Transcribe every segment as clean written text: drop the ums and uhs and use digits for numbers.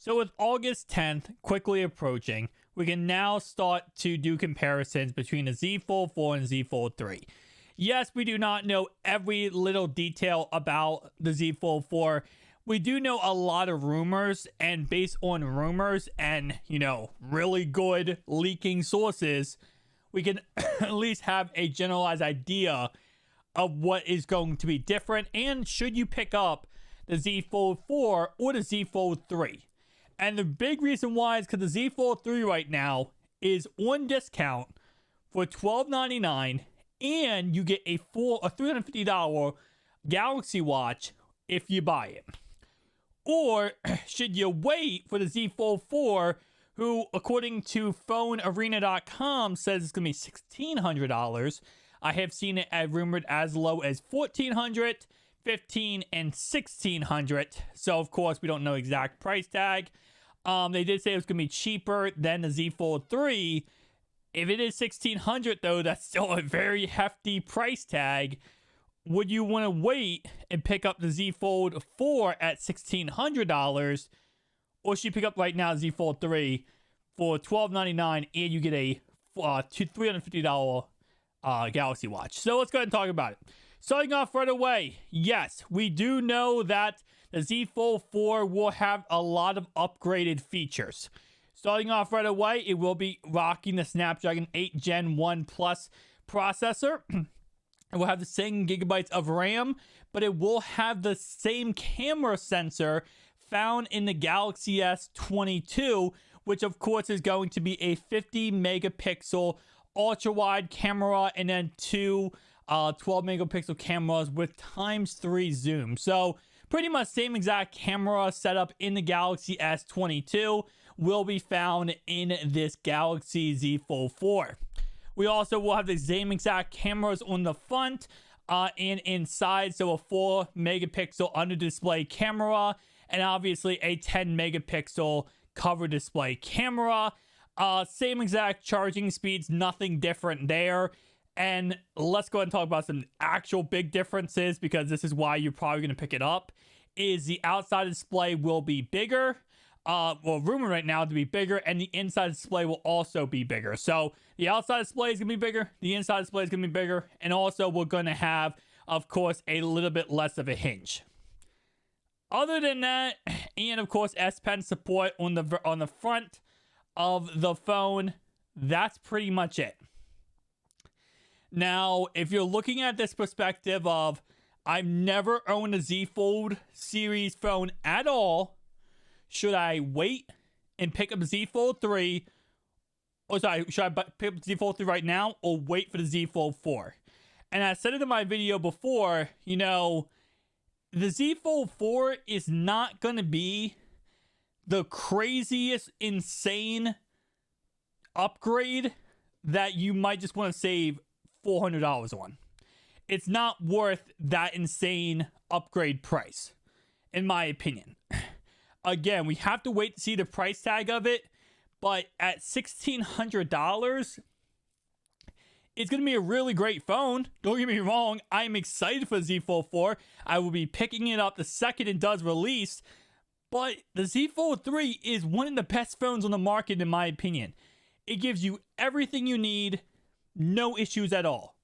So with August 10th quickly approaching, we can now start to do comparisons between the Z Fold 4 and Z Fold 3. Yes, we do not know every little detail about the Z Fold 4. We do know a lot of rumors, and based on rumors and, really good leaking sources, we can at least have a generalized idea of what is going to be different and should you pick up the Z Fold 4 or the Z Fold 3. And the big reason why is because the Z Fold 3 right now is on discount for $12.99, and you get a $350 Galaxy Watch if you buy it. Or should you wait for the Z Fold 4, who, according to PhoneArena.com, says it's going to be $1,600. I have seen it rumored as low as $1,400, $1,500, and $1,600. So, of course, we don't know exact price tag. They did say it was going to be cheaper than the Z Fold 3. If it is $1,600, though, that's still a very hefty price tag. Would you want to wait and pick up the Z Fold 4 at $1,600? Or should you pick up right now Z Fold 3 for $12.99 and you get a $350 Galaxy Watch? So let's go ahead and talk about it. Starting off right away, yes, we do know that the Z Fold 4 will have a lot of upgraded features. Starting off right away, it will be rocking the Snapdragon 8 Gen 1 Plus processor. It will have the same gigabytes of RAM, but it will have the same camera sensor found in the Galaxy S22, which of course is going to be a 50 megapixel ultra wide camera and then two 12 megapixel cameras with ×3 zoom. So pretty much same exact camera setup in the Galaxy S22 will be found in this Galaxy Z Fold 4. We also will have the same exact cameras on the front and inside, so a 4 megapixel under display camera and obviously a 10 megapixel cover display camera. Same exact charging speeds, nothing different there. And let's go ahead and talk about some actual big differences, because this is why you're probably going to pick it up. Is the outside display will be bigger. Rumored right now to be bigger, and the inside display will also be bigger. So the outside display is going to be bigger, the inside display is going to be bigger, and also we're going to have, of course, a little bit less of a hinge. Other than that, and of course S Pen support on the front of the phone, that's pretty much it. Now, if you're looking at this perspective of, I've never owned a Z Fold series phone at all, should I wait and pick up the Z Fold 3? Should I pick up the Z Fold 3 right now or wait for the Z Fold 4? And I said it in my video before, the Z Fold 4 is not going to be the craziest, insane upgrade that you might just want to save $400 on. It's not worth that insane upgrade price, in my opinion. Again, we have to wait to see the price tag of it, but at $1,600, it's going to be a really great phone. Don't get me wrong, I'm excited for the Z Fold 4. I will be picking it up the second it does release, but the Z Fold 3 is one of the best phones on the market, in my opinion. It gives you everything you need, no issues at all.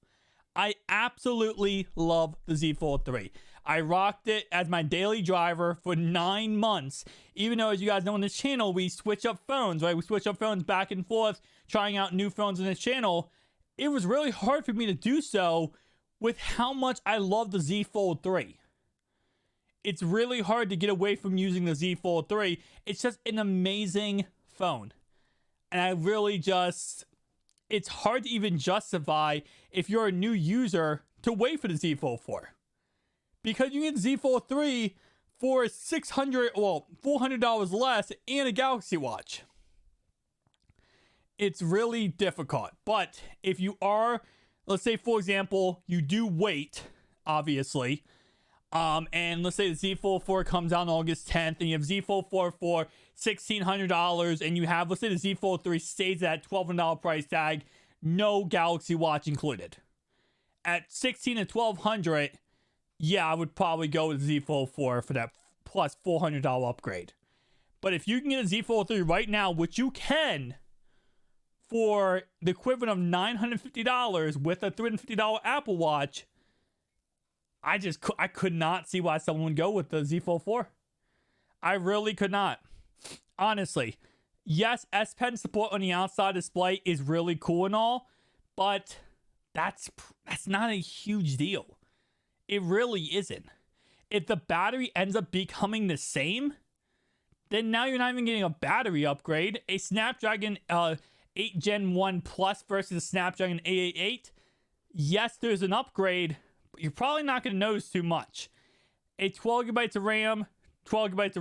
I absolutely love the Z Fold 3. I rocked it as my daily driver for 9 months. Even though, as you guys know on this channel, we switch up phones, right? We switch up phones back and forth, trying out new phones on this channel. It was really hard for me to do so with how much I love the Z Fold 3. It's really hard to get away from using the Z Fold 3. It's just an amazing phone. And I really it's hard to even justify, if you're a new user, to wait for the Z Fold 4. Because you get the Z Fold 3 for $400 less and a Galaxy Watch. It's really difficult. But if you are, let's say, for example, you do wait, obviously, and let's say the Z Fold 4 comes out on August 10th, and you have Z Fold 4 for $1,600, and you have, let's say, the Z Fold 3 stays at that $1,200 price tag, no Galaxy Watch included. At $1,600 and $1,200, yeah, I would probably go with Z Fold 4 for that plus $400 upgrade. But if you can get a Z Fold 3 right now, which you can for the equivalent of $950 with a $350 Apple Watch, I could not see why someone would go with the Z Fold 4. I really could not. Honestly. Yes, S Pen support on the outside display is really cool and all, but that's not a huge deal. It really isn't. If the battery ends up becoming the same, then now you're not even getting a battery upgrade. A Snapdragon 8 Gen 1 Plus versus a Snapdragon 888. Yes, there's an upgrade, but you're probably not going to notice too much. A 12 gigabytes of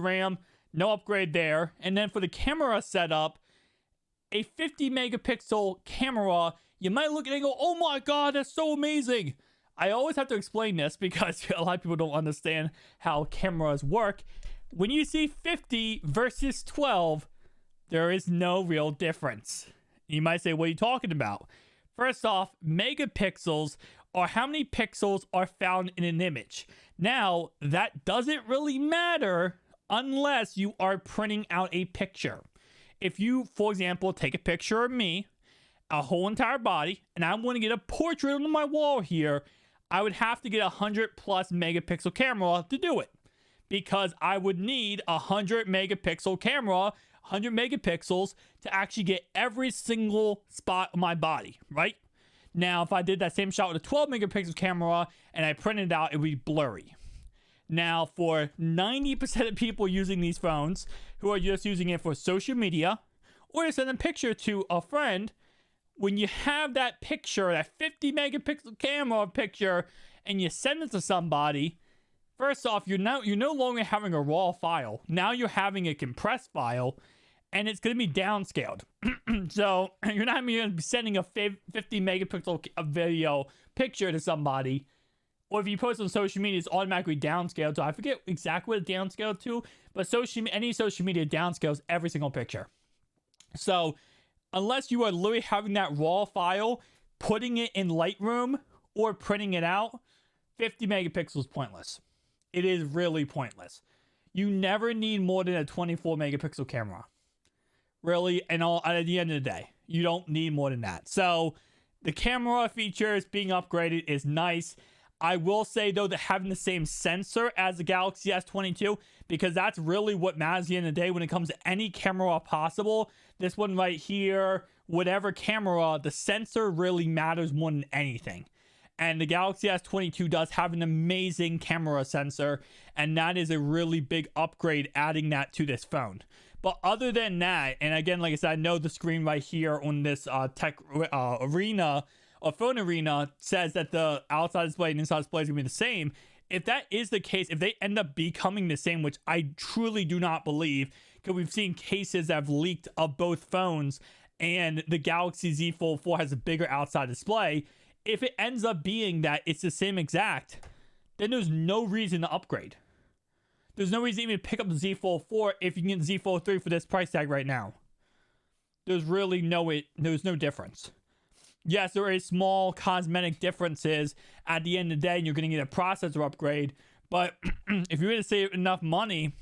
RAM, no upgrade there. And then for the camera setup, a 50 megapixel camera, you might look at it and go, oh my God, that's so amazing. I always have to explain this because a lot of people don't understand how cameras work. When you see 50 versus 12, there is no real difference. You might say, what are you talking about? First off, megapixels are how many pixels are found in an image. Now, that doesn't really matter unless you are printing out a picture. If you, for example, take a picture of me, a whole entire body, and I want to get a portrait on my wall here, I would have to get a 100 plus megapixel camera to do it, because I would need a 100 megapixel camera, 100 megapixels to actually get every single spot of my body, right? Now, if I did that same shot with a 12 megapixel camera and I printed it out, it would be blurry. Now, for 90% of people using these phones who are just using it for social media or to send a picture to a friend, when you have that picture, that 50 megapixel camera picture, and you send it to somebody, first off, you're no longer having a raw file. Now you're having a compressed file, and it's going to be downscaled. So you're not even going to be sending a 50 megapixel video picture to somebody. Or if you post on social media, it's automatically downscaled. So I forget exactly what it's downscaled to, but any social media downscales every single picture. So unless you are literally having that raw file, putting it in Lightroom or printing it out, 50 megapixels is pointless. It is really pointless. You never need more than a 24 megapixel camera. Really, and all at the end of the day, you don't need more than that. So the camera features being upgraded is nice. I will say, though, that having the same sensor as the Galaxy S22, because that's really what matters at the end of the day when it comes to any camera possible. This one right here, whatever camera, the sensor really matters more than anything. And the Galaxy S22 does have an amazing camera sensor, and that is a really big upgrade adding that to this phone. But other than that, and again, like I said, I know the screen right here on this tech arena, or phone arena, says that the outside display and inside display is going to be the same. If that is the case, if they end up becoming the same, which I truly do not believe, because we've seen cases that have leaked of both phones, and the Galaxy Z Fold 4 has a bigger outside display. If it ends up being that it's the same exact, then there's no reason to upgrade. There's no reason to even pick up the Z Fold 4 if you can get the Z Fold 3 for this price tag right now. There's no difference. Yes, there are small cosmetic differences at the end of the day, and you're going to get a processor upgrade. But if you're going to save enough money,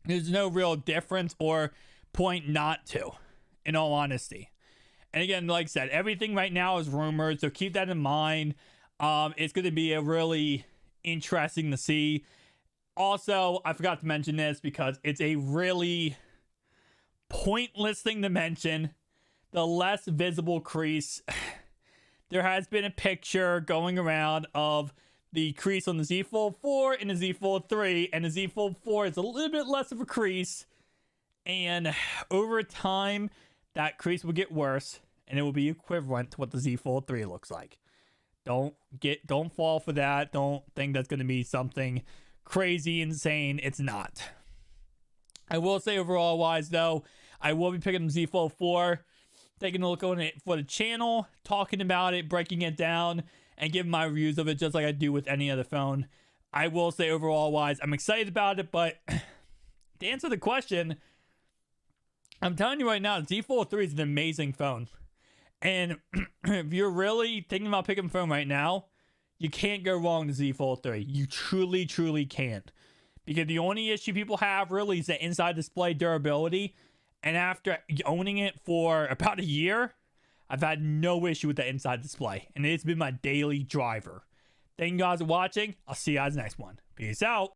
there's no real difference or point not to, in all honesty. And again, like I said, everything right now is rumored, so keep that in mind. It's going to be a really interesting to see. Also, I forgot to mention this because it's a really pointless thing to mention. The less visible crease. There has been a picture going around of the crease on the Z Fold 4 and the Z Fold 3, and the Z Fold 4 is a little bit less of a crease, and over time that crease will get worse, and it will be equivalent to what the Z Fold 3 looks like. Don't fall for that. Don't think that's going to be something crazy insane. It's not. I will say overall wise though, I will be picking the Z Fold 4, taking a look on it for the channel, talking about it, breaking it down, and giving my reviews of it just like I do with any other phone. I will say overall wise, I'm excited about it, but to answer the question, I'm telling you right now, the Z Fold 3 is an amazing phone. And if you're really thinking about picking a phone right now, you can't go wrong with the Z Fold 3. You truly, truly can't. because the only issue people have really is the inside display durability. And after owning it for about a year, I've had no issue with the inside display, and it's been my daily driver. Thank you guys for watching. I'll see you guys next one. Peace out.